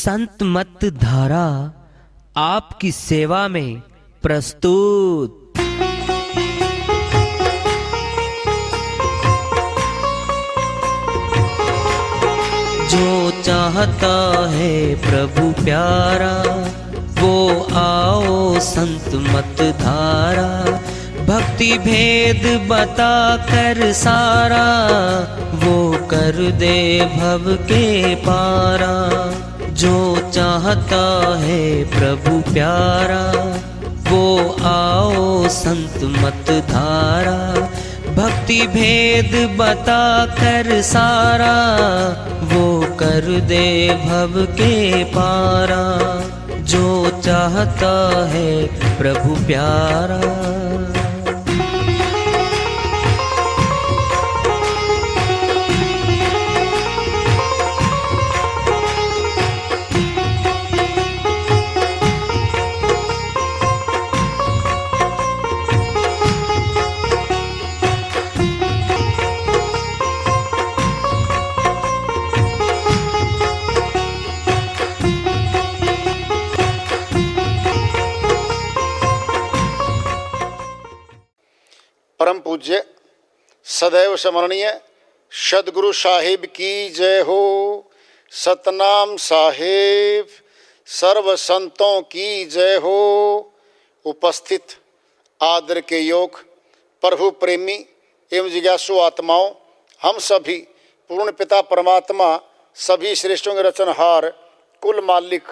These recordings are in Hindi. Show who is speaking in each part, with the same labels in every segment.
Speaker 1: संत मत धारा आपकी सेवा में प्रस्तुत। जो चाहता है प्रभु प्यारा वो आओ संत मत धारा। भक्ति भेद बता कर सारा वो कर दे भव के पारा। जो चाहता है प्रभु प्यारा वो आओ संत मत धारा। भक्ति भेद बता कर सारा वो कर दे भव के पारा। जो चाहता है प्रभु प्यारा।
Speaker 2: परम पूज्य सदैव स्मरणीय सदगुरु साहिब की जय हो। सतनाम साहिब सर्व संतों की जय हो। उपस्थित आदर के योग प्रभु प्रेमी एवं जिज्ञासु आत्माओं, हम सभी पूर्ण पिता परमात्मा सभी श्रेष्ठों के रचनहार कुल मालिक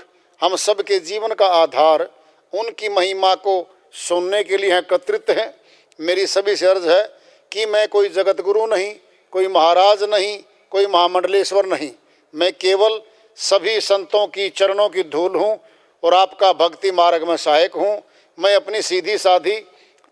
Speaker 2: हम सब के जीवन का आधार उनकी महिमा को सुनने के लिए एकत्रित हैं। मेरी सभी से अर्ज है कि मैं कोई जगत गुरु नहीं, कोई महाराज नहीं, कोई महामंडलेश्वर नहीं। मैं केवल सभी संतों की चरणों की धूल हूँ और आपका भक्ति मार्ग में सहायक हूँ। मैं अपनी सीधी साधी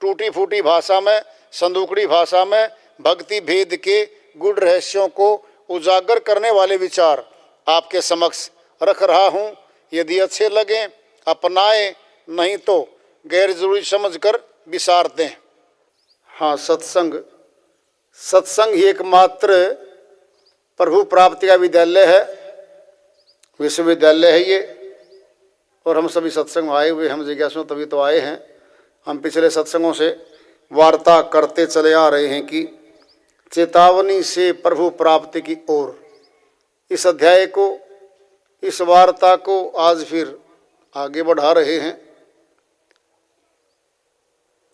Speaker 2: टूटी फूटी भाषा में, संदूकड़ी भाषा में भक्ति भेद के गुढ़ रहस्यों को उजागर करने वाले विचार आपके समक्ष रख रहा हूँ। यदि अच्छे लगें अपनाएं, नहीं तो गैर जरूरी समझकर विसार दें। हाँ, सत्संग ही एकमात्र प्रभु प्राप्ति का विद्यालय है, विश्वविद्यालय है ये। और हम सभी सत्संग में आए हुए, हम जिज्ञासु तभी तो आए हैं। हम पिछले सत्संगों से वार्ता करते चले आ रहे हैं कि चेतावनी से प्रभु प्राप्ति की ओर। इस अध्याय को, इस वार्ता को आज फिर आगे बढ़ा रहे हैं।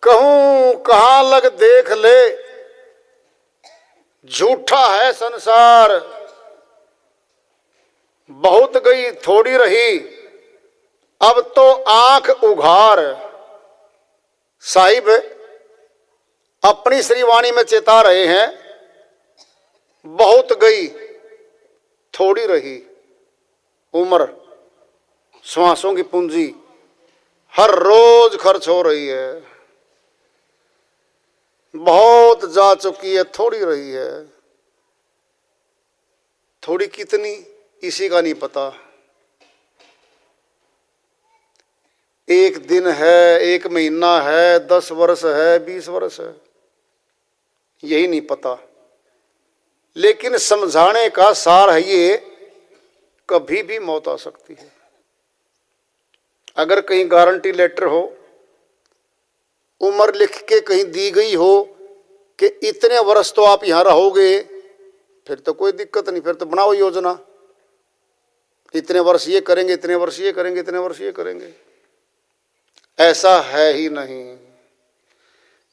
Speaker 2: कहूं कहाँ लग देख ले, झूठा है संसार। बहुत गई थोड़ी रही, अब तो आंख उघार। साहिब अपनी श्रीवाणी में चेता रहे हैं, बहुत गई थोड़ी रही। उम्र श्वासों की पूंजी हर रोज खर्च हो रही है। बहुत जा चुकी है, थोड़ी रही है। थोड़ी कितनी इसी का नहीं पता। एक दिन है, एक महीना है, 10 वर्ष है, 20 वर्ष है, यही नहीं पता। लेकिन समझाने का सार है ये, कभी भी मौत आ सकती है। अगर कहीं गारंटी लेटर हो, उम्र लिख के कहीं दी गई हो कि इतने वर्ष तो आप यहाँ रहोगे, फिर तो कोई दिक्कत नहीं। फिर तो बनाओ योजना, इतने वर्ष ये करेंगे, इतने वर्ष ये करेंगे, इतने वर्ष ये करेंगे। ऐसा है ही नहीं।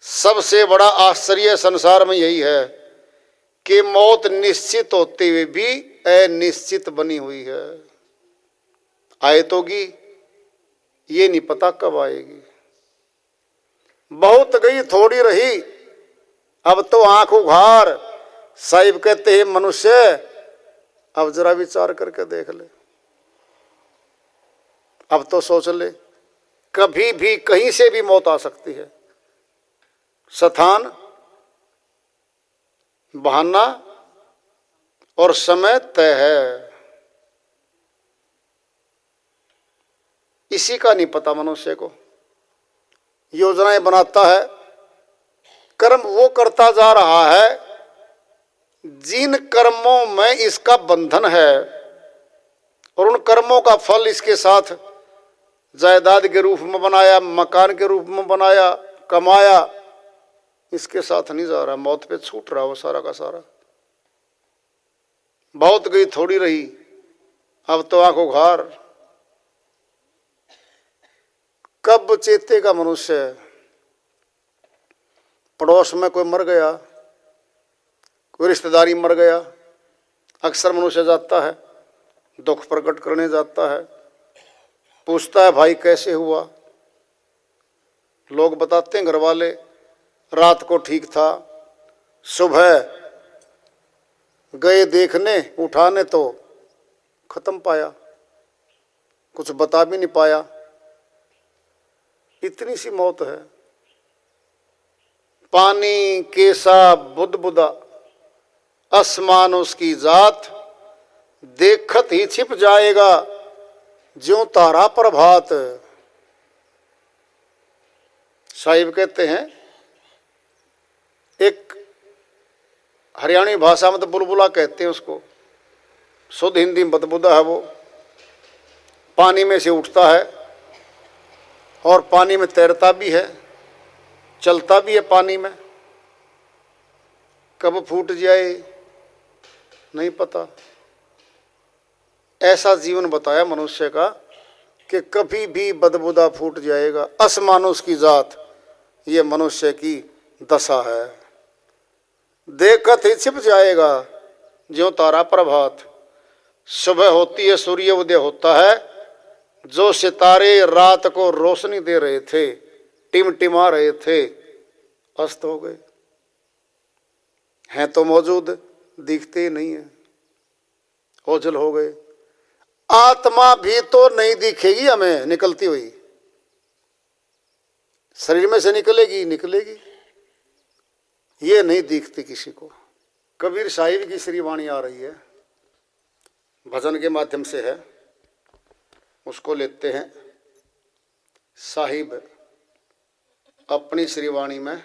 Speaker 2: सबसे बड़ा आश्चर्य संसार में यही है कि मौत निश्चित होते हुए भी अनिश्चित बनी हुई है। आए तोगी, ये नहीं पता कब आएगी। बहुत गई थोड़ी रही, अब तो आंख उघार। साहिब कहते हैं मनुष्य अब जरा विचार करके देख ले, अब तो सोच ले, कभी भी कहीं से भी मौत आ सकती है। स्थान, बहाना और समय तय है। इसी का नहीं पता मनुष्य को। योजनाएं बनाता है, कर्म वो करता जा रहा है जिन कर्मों में इसका बंधन है और उन कर्मों का फल इसके साथ जायदाद के रूप में बनाया, मकान के रूप में बनाया, कमाया, इसके साथ नहीं जा रहा, मौत पे छूट रहा वो सारा का सारा। बहुत गई थोड़ी रही, अब तो आंखों घार। कब चेतेगा मनुष्य? पड़ोस में कोई मर गया, कोई रिश्तेदारी मर गया, अक्सर मनुष्य जाता है, दुख प्रकट करने जाता है, पूछता है भाई कैसे हुआ। लोग बताते हैं घर वाले, रात को ठीक था, सुबह गए देखने उठाने तो खत्म पाया, कुछ बता भी नहीं पाया। इतनी सी मौत है। पानी केसा बुदबुदा, आसमान उसकी जात, देखत ही छिप जाएगा ज्यों तारा प्रभात। साहिब कहते हैं, एक हरियाणी भाषा में तो बुलबुला कहते हैं उसको, शुद्ध हिंदी में बदबुदा है। वो पानी में से उठता है और पानी में तैरता भी है, चलता भी है पानी में। कब फूट जाए नहीं पता। ऐसा जीवन बताया मनुष्य का कि कभी भी बदबुदा फूट जाएगा। असमानुष की जात, ये मनुष्य की दशा है। देखत ही छिप जाएगा ज्यों तारा प्रभात। सुबह होती है, सूर्य उदय होता है, जो सितारे रात को रोशनी दे रहे थे, टिमटिमा रहे थे, अस्त हो गए। हैं तो मौजूद, दिखते ही नहीं है, ओझल हो गए। आत्मा भी तो नहीं दिखेगी हमें निकलती हुई, शरीर में से निकलेगी, ये नहीं दिखती किसी को। कबीर साहिब की श्री वाणी आ रही है, भजन के माध्यम से है, उसको लेते हैं। साहिब अपनी श्री वाणी में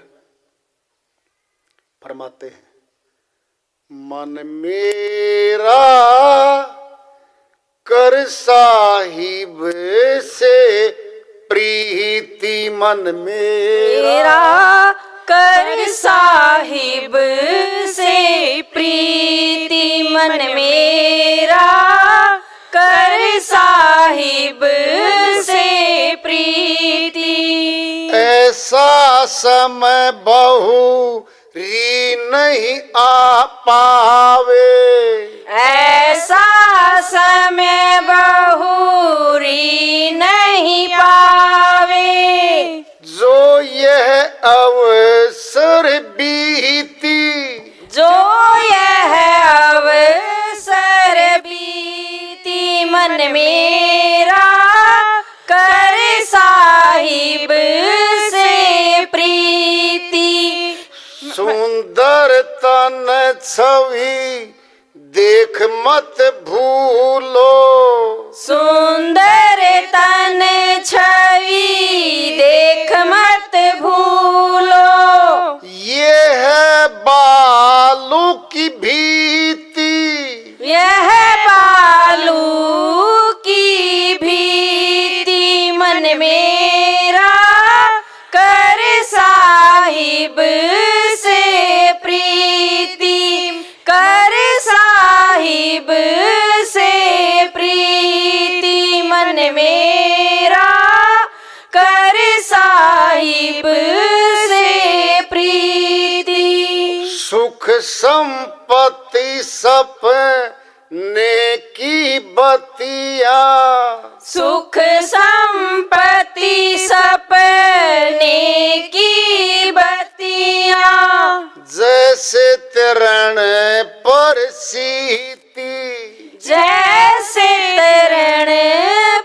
Speaker 2: फरमाते हैं, मन मेरा कर साहिब से प्रीति, मन मेरा
Speaker 3: कर साहिब से प्रीति, मन मेरा कर साहिब से प्रीति।
Speaker 2: ऐसा समय बहु री नहीं आ पावे,
Speaker 3: ऐसा समय बहुरी नहीं पावे।
Speaker 2: जो यह अवसर बीती,
Speaker 3: जो यह अवसर बीती, मन मेरा कर साहिब से प्रीति।
Speaker 2: सुंदर तन छवि देख मत भूलो,
Speaker 3: सुंदर तन छवि देख मत भूलो।
Speaker 2: ये है बालू की भीति,
Speaker 3: यह बालू की भीति, मन मेरा कर साहिब से प्रीति, कर साहिब से प्रीति, मन मेरा कर साहिब से प्रीति।
Speaker 2: सुख संपत्ति सपने की बतिया,
Speaker 3: सुख संपत्ति सपने की बतिया।
Speaker 2: जैसे तरण पर सीती,
Speaker 3: जैसे तरण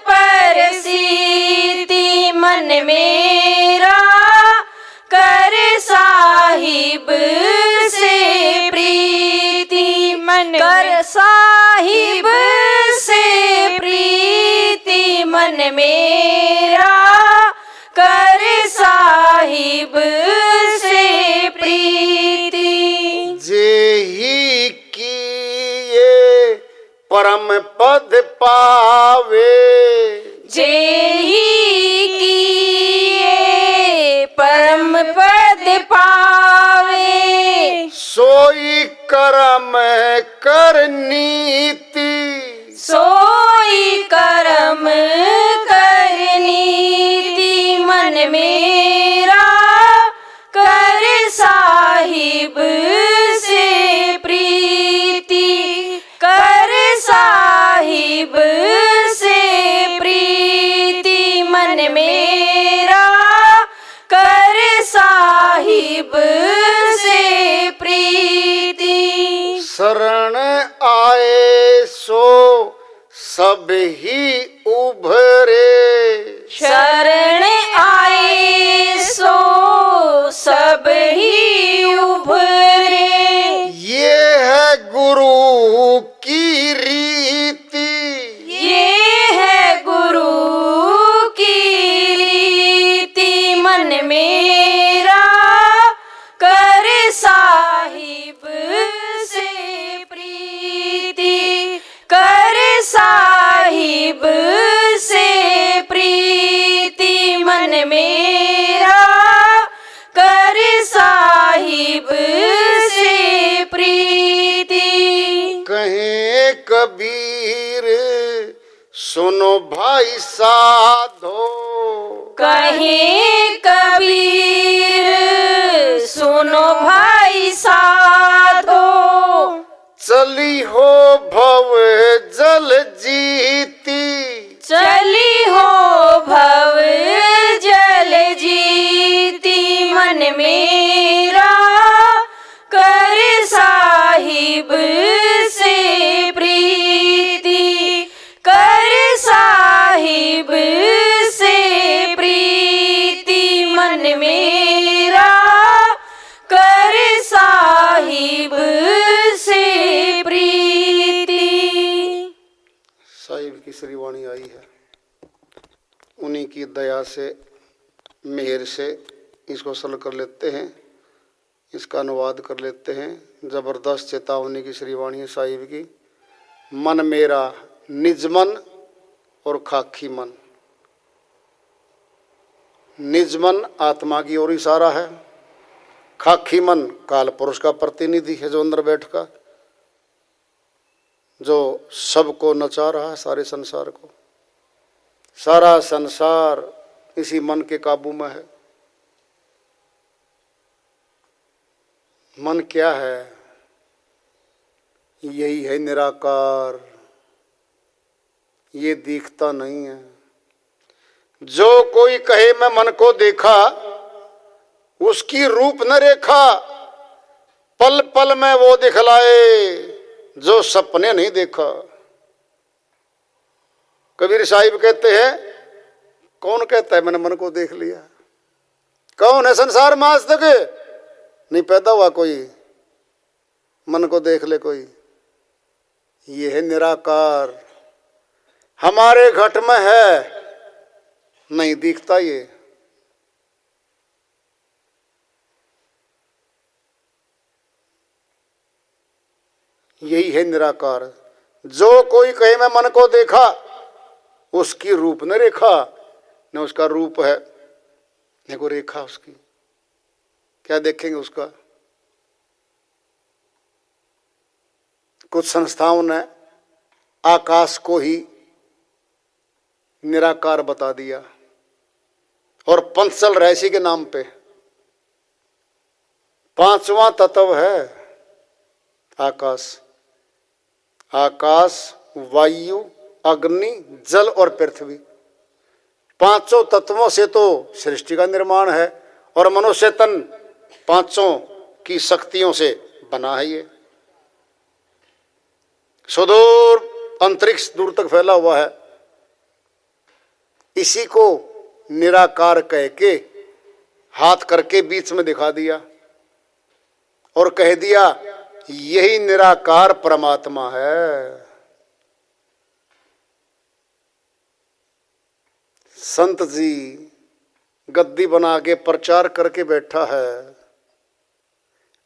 Speaker 3: पर सीती, मन मेरा कर साहिब से प्रीति, मन कर साहिब से प्रीति, मन मेरा कर साहिब से प्रीति।
Speaker 2: जेही किए परम पद पा सोई कर्म करनीति,
Speaker 3: सोई कर्म करनीति, मन मेरा कर साहिब से प्रीति, कर साहिब से प्रीति, मन मेरा कर साहिब से प्रीति।
Speaker 2: शरण आए सो सब ही उभरे,
Speaker 3: शरण आए सो सब ही उभरे,
Speaker 2: ये है गुरु की रीति,
Speaker 3: ये है गुरु की रीति, मन मेरा कर साहिब से प्रीति, कर साहिब से प्रीति, मन मेरा कर साहिब से प्रीति।
Speaker 2: कहे कबीर सुनो भाई साधो,
Speaker 3: कहे कबीर सुनो भाई साधो,
Speaker 2: चली हो भव जल जीती,
Speaker 3: चली हो भव जल जीती, मन मेरा कर साहिब से प्रीति, कर साहिब से प्रीति, मन मेरा कर साहिब से प्रीति।
Speaker 2: साहिब की श्रीवाणी आई है, उन्हीं की दया से मेहर से इसको सरल कर लेते हैं, इसका अनुवाद कर लेते हैं। जबरदस्त चेतावनी की श्रीवाणी है साहिब की। मन मेरा निज मन और खाकी मन। निज मन आत्मा की ओर इशारा है, खाकी मन काल पुरुष का प्रतिनिधि है जो अंदर बैठ का, जो सबको नचा रहा है, सारे संसार को। सारा संसार इसी मन के काबू में है। मन क्या है? यही है निराकार, ये दिखता नहीं है। जो कोई कहे मैं मन को देखा, उसकी रूप न रेखा पल पल में वो दिखलाए जो सपने नहीं देखा। कबीर साहिब कहते हैं, कौन कहता है मैंने मन को देख लिया? कौन है संसार में आज तक नहीं पैदा हुआ कोई मन को देख ले कोई? ये है निराकार, हमारे घट में है, नहीं दिखता ये। यही है निराकार। जो कोई कहे मैं मन को देखा, उसकी रूप न रेखा, न उसका रूप है न को रेखा उसकी। क्या देखेंगे उसका? कुछ संस्थाओं ने आकाश को ही निराकार बता दिया और पंचल रहस्य के नाम पे पांचवा तत्व है आकाश। आकाश, वायु, अग्नि, जल और पृथ्वी, पांचों तत्वों से तो सृष्टि का निर्माण है और मनुष्य तन पांचों की शक्तियों से बना है। ये सुदूर अंतरिक्ष दूर तक फैला हुआ है। इसी को निराकार कह के हाथ करके बीच में दिखा दिया और कह दिया यही निराकार परमात्मा है। संत जी गद्दी बना के प्रचार करके बैठा है,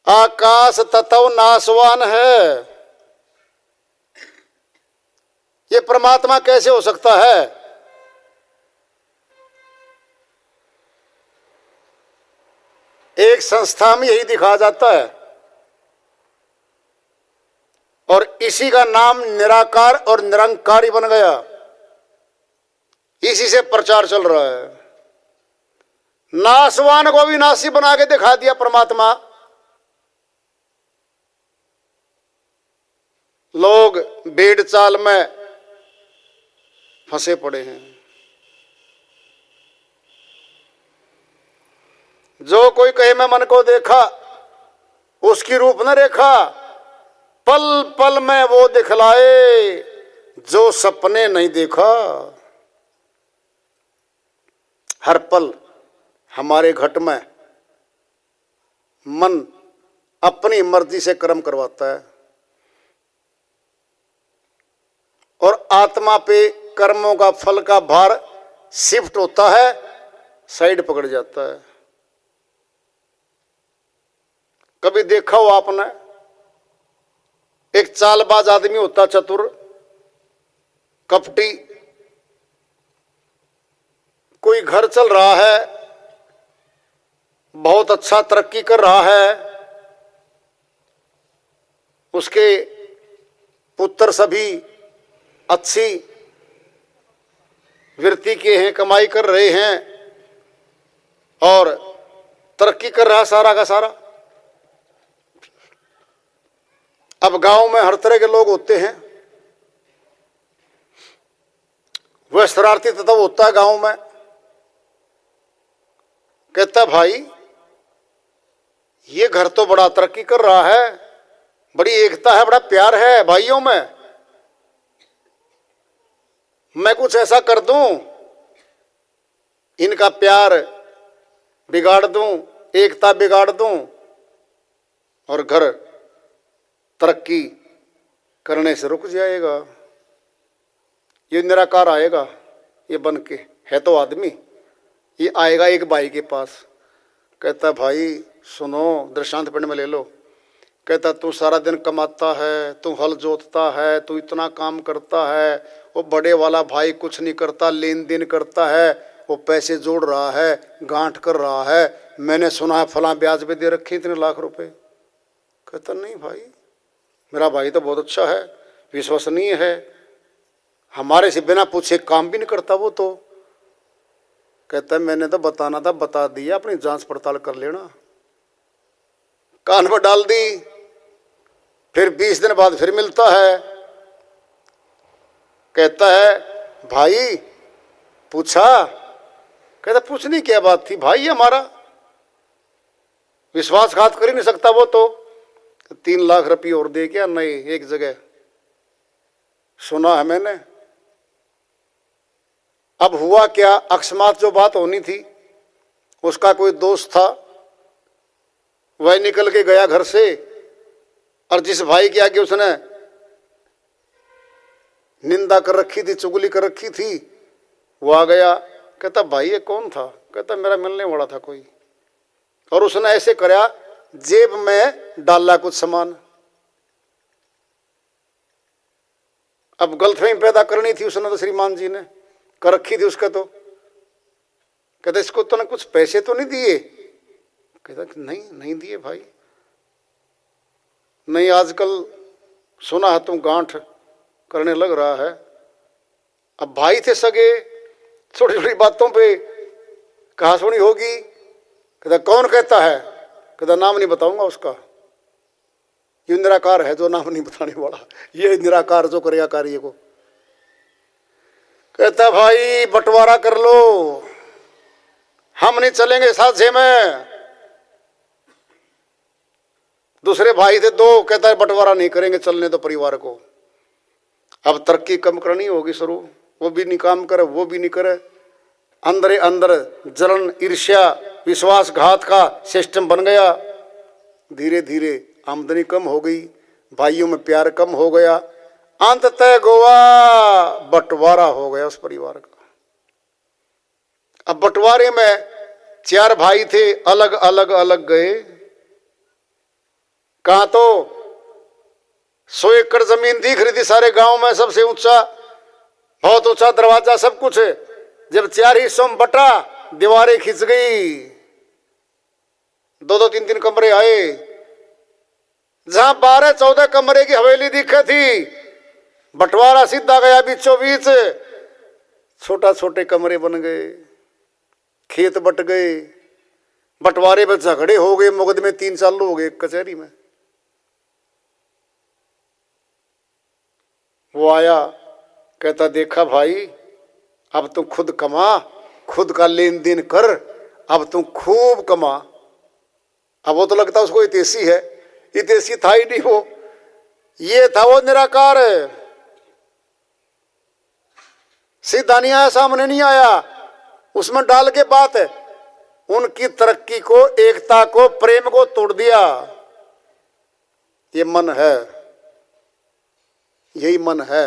Speaker 2: आकाश तत्व नाशवान है। ये परमात्मा कैसे हो सकता है? एक संस्था में यही दिखाया जाता है। और इसी का नाम निराकार और निरंकारी बन गया। इसी से प्रचार चल रहा है। नासवान को भी नासी बना के दिखा दिया परमात्मा। लोग भेड़ चाल में फंसे पड़े हैं। जो कोई कहे मैं मन को देखा, उसकी रूप न रेखा, पल पल में वो दिखलाए जो सपने नहीं देखा। हर पल हमारे घट में मन अपनी मर्जी से कर्म करवाता है और आत्मा पे कर्मों का फल का भार शिफ्ट होता है, साइड पकड़ जाता है। कभी देखा हो आपने, एक चालबाज आदमी होता, चतुर, कपटी, कोई घर चल रहा है, बहुत अच्छा तरक्की कर रहा है, उसके पुत्र सभी अच्छी वृत्ति के हैं, कमाई कर रहे हैं और तरक्की कर रहा है सारा का सारा। अब गांव में हर तरह के लोग होते हैं, वह शरारती तत्व होता है गांव में। कहता भाई ये घर तो बड़ा तरक्की कर रहा है, बड़ी एकता है, बड़ा प्यार है भाइयों में, मैं कुछ ऐसा कर दूं, इनका प्यार बिगाड़ दूं, एकता बिगाड़ दूं और घर तरक्की करने से रुक जाएगा। ये निराकार आएगा, ये बन के है तो आदमी, ये आएगा एक भाई के पास। कहता भाई सुनो, दृष्टांत पिंड में ले लो। कहता तू सारा दिन कमाता है, तू हल जोतता है, तू इतना काम करता है, वो बड़े वाला भाई कुछ नहीं करता, लेन देन करता है, वो पैसे जोड़ रहा है, गांठ कर रहा है, मैंने सुना है फलां ब्याज पे दे रखे इतने लाख रुपए। कहता नहीं भाई, मेरा भाई तो बहुत अच्छा है, विश्वसनीय है, हमारे से बिना पूछे काम भी नहीं करता वो तो। कहता है मैंने तो बताना था बता दिया, अपनी जांच पड़ताल कर लेना। कान पर डाल दी, फिर 20 दिन बाद फिर मिलता है, कहता है भाई पूछा। कहता पूछनी क्या बात थी भाई, हमारा विश्वासघात कर ही नहीं सकता वो तो। 3 लाख रुपये और दे क्या? नहीं, एक जगह सुना है मैंने। अब हुआ क्या, अकस्मात जो बात होनी थी, उसका कोई दोस्त था, वह निकल के गया घर से और जिस भाई के आगे उसने निंदा कर रखी थी, चुगली कर रखी थी, वो आ गया। कहता भाई ये कौन था? कहता मेरा मिलने वाला था कोई, और उसने ऐसे कराया, जेब में डाला कुछ सामान। अब गलतफहमी पैदा करनी थी उसने तो श्रीमान जी ने कर रखी थी उसका तो। कहता इसको तूने कुछ पैसे तो नहीं दिए? कहता नहीं दिए भाई। नहीं, आजकल सुना है तुम गांठ करने लग रहा है। अब भाई थे सगे, छोटी छोटी बातों पे कहा सुनी होगी। कहता कौन कहता है? कहता नाम नहीं बताऊंगा उसका, ये निराकार है जो नाम नहीं बताने वाला, ये निराकार जो करेगा कार्य को। कहता भाई बंटवारा कर लो, हम नहीं चलेंगे साझे में। दूसरे भाई थे 2, कहता है बंटवारा नहीं करेंगे, चलने तो परिवार को। अब तरक्की कम करनी होगी शुरू, वो भी नहीं काम करे, वो भी नहीं करे, अंदर अंदर जलन, ईर्ष्या, विश्वासघात का सिस्टम बन गया। धीरे धीरे आमदनी कम हो गई, भाइयों में प्यार कम हो गया, अंततः गोवा बंटवारा हो गया उस परिवार का। अब बंटवारे में 4 भाई थे, अलग अलग अलग गए। कहां तो 100 एकड़ जमीन दिख रही थी सारे गांव में, सबसे ऊंचा, बहुत ऊंचा दरवाजा, सब कुछ। जब 4 हिस्सों में बटा, दीवारें खिंच गई, 2-2, 3-3 कमरे आए, जहां 12-14 कमरे की हवेली दिखे थी, बंटवारा सीधा गया बीचों बीच, छोटा छोटे कमरे बन गए, खेत बट गए, बंटवारे में झगड़े हो गए, मुकदमे 3 साल हो गए कचहरी में। वो आया, कहता देखा भाई, अब तू खुद कमा, खुद का लेन देन कर, अब तू खूब कमा। अब वो तो लगता उसको हितैषी है, हितैषी था ही नहीं वो, ये था वो निराकार। सीधा नहीं आया, सामने नहीं आया, उसमें डाल के बात है, उनकी तरक्की को, एकता को, प्रेम को तोड़ दिया। ये मन है, यही मन है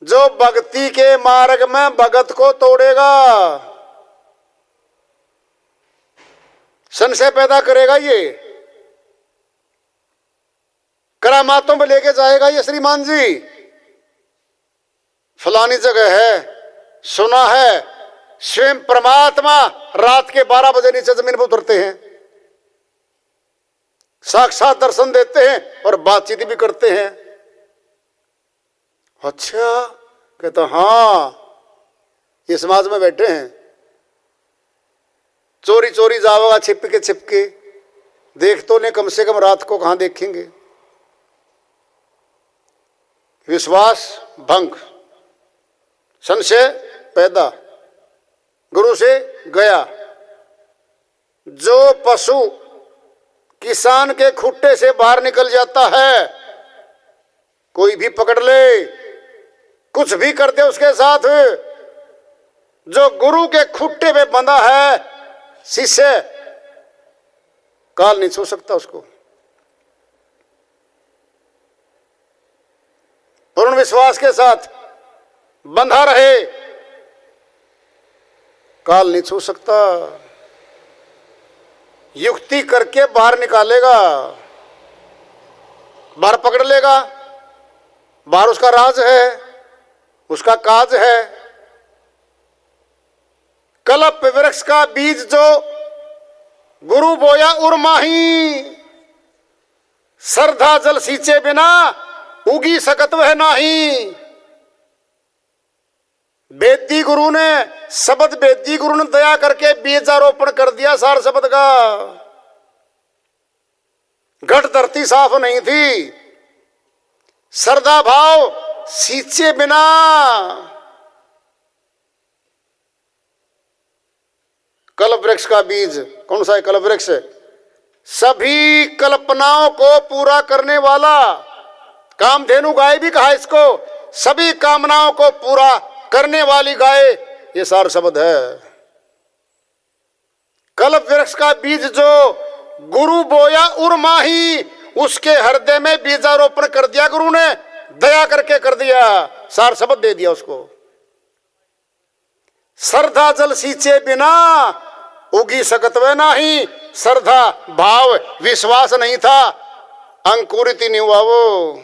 Speaker 2: जो भक्ति के मार्ग में भगत को तोड़ेगा, संशय पैदा करेगा, ये करामातों में लेके जाएगा। ये श्रीमान जी फलानी जगह है, सुना है, स्वयं परमात्मा रात के 12 बजे नीचे जमीन पर उतरते हैं, साक्षात दर्शन देते हैं और बातचीत भी करते हैं। अच्छा, कहता हाँ, ये समाज में बैठे हैं, चोरी चोरी जाओगा, छिपके देख तो ने, कम से कम रात को कहां देखेंगे। विश्वास भंग, संशय पैदा, गुरु से गया। जो पशु किसान के खुट्टे से बाहर निकल जाता है, कोई भी पकड़ ले, कुछ भी कर दे उसके साथ, जो गुरु के खुट्टे पे बंधा है, शिष्य, काल नहीं छू सकता उसको। पूर्ण विश्वास के साथ बंधा रहे, काल नहीं छू सकता। युक्ति करके बाहर निकालेगा, बाहर पकड़ लेगा, बाहर उसका राज है, उसका काज है। कल्प वृक्ष का बीज जो गुरु बोया उर्माही, श्रद्धा जल सींचे बिना उगी सकत वह नाही। वेदी गुरु ने, शब्द वेदी गुरु ने दया करके बीजारोपण कर दिया सार शब्द का। घट धरती साफ नहीं थी, श्रद्धा भाव सींचे बिना कल्प वृक्ष का बीज, कौन सा है कल्प वृक्ष? सभी कल्पनाओं को पूरा करने वाला, कामधेनु गाय भी कहा इसको, सभी कामनाओं को पूरा करने वाली गाय, ये सार शब्द है। कल्प वृक्ष का बीज जो गुरु बोया उर्माही, उसके हृदय में बीजारोपण कर दिया गुरु ने, दया करके कर दिया, सार शब्द दे दिया उसको। श्रद्धा जल सींचे बिना उगी सकत वह नाही। श्रद्धा भाव विश्वास नहीं था, अंकुरित ही नहीं हुआ वो,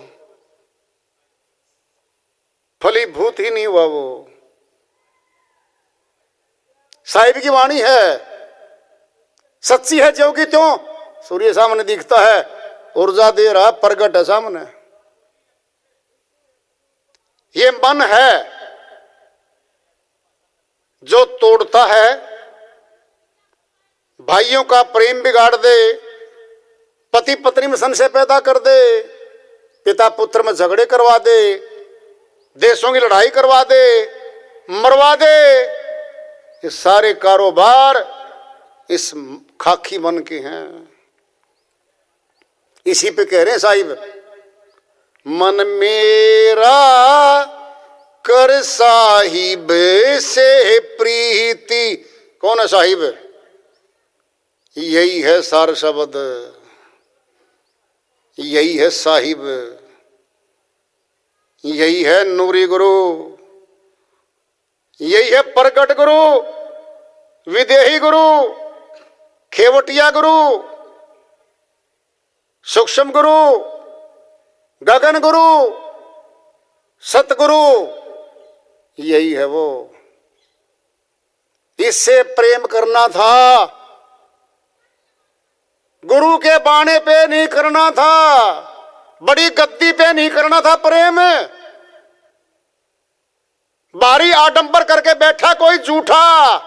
Speaker 2: फलीभूत ही नहीं हुआ वो। साहिब की वाणी है, सच्ची है ज्यों की त्यों, सूर्य सामने दिखता है, ऊर्जा दे रहा, प्रगट है सामने। ये मन है जो तोड़ता है, भाइयों का प्रेम बिगाड़ दे, पति पत्नी में संशय पैदा कर दे, पिता पुत्र में झगड़े करवा दे, देशों की लड़ाई करवा दे, मरवा दे। ये सारे कारोबार इस खाकी मन के हैं। इसी पे कह रहे हैं साहिब, मन मेरा कर साहिब से प्रीति। कौन है साहिब? यही है सार शब्द, यही है साहिब, यही है नूरी गुरु, यही है प्रकट गुरु, विदेही गुरु, खेवटिया गुरु, सूक्ष्म गुरु, गगन गुरु, सतगुरु, यही है वो। इससे प्रेम करना था गुरु के बाणे पे नहीं करना था, बड़ी गद्दी पे नहीं करना था प्रेम। बारी आडंबर करके बैठा कोई झूठा,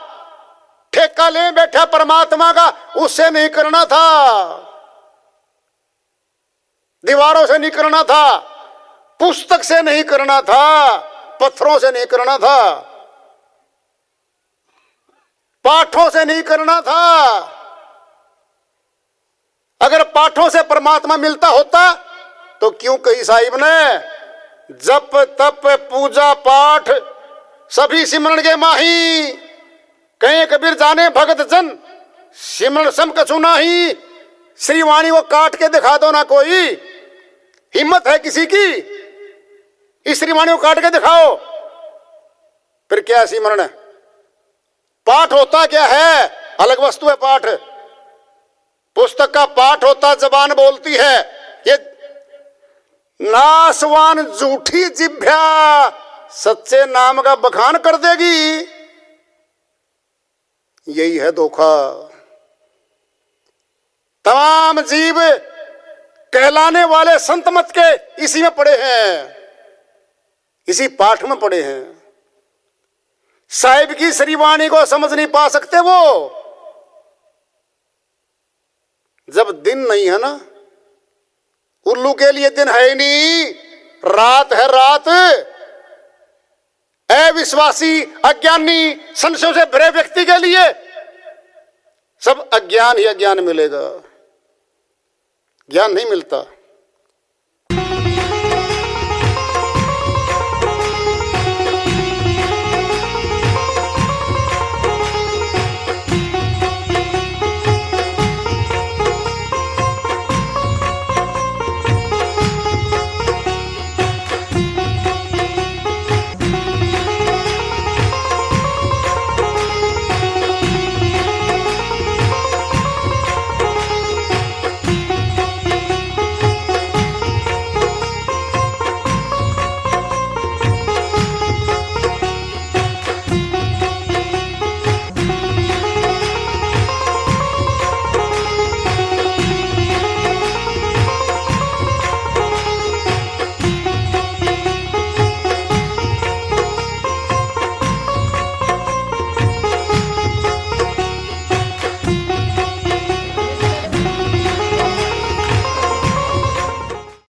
Speaker 2: ठेका ले बैठा परमात्मा का, उससे नहीं करना था। दीवारों से नहीं करना था, पुस्तक से नहीं करना था, पत्थरों से नहीं करना था, पाठों से नहीं करना था। अगर पाठों से परमात्मा मिलता होता तो क्यों कही साहिब ने जप तप पूजा पाठ सभी सिमरण के माही, कहे कबीर जाने भगत जन सिमरण सम कछु नाही। श्रीवाणी को काट के दिखा दो ना, कोई हिम्मत है किसी की, इस श्रीवाणी को काट के दिखाओ, फिर क्या सिमरण है? पाठ होता क्या है? अलग वस्तु है पाठ। पुस्तक का पाठ होता, जबान बोलती है, ये नासवान झूठी जिभ्या सच्चे नाम का बखान कर देगी। यही है धोखा। तमाम जीव कहलाने वाले संत मत के इसी में पड़े हैं, इसी पाठ में पड़े हैं। साहिब की श्रीवाणी को समझ नहीं पा सकते वो। जब दिन नहीं है ना, उल्लू के लिए दिन है ही नहीं, रात है रात। अविश्वासी अज्ञानी संशयों से भरे व्यक्ति के लिए सब अज्ञान ही अज्ञान मिलेगा, ज्ञान नहीं मिलता।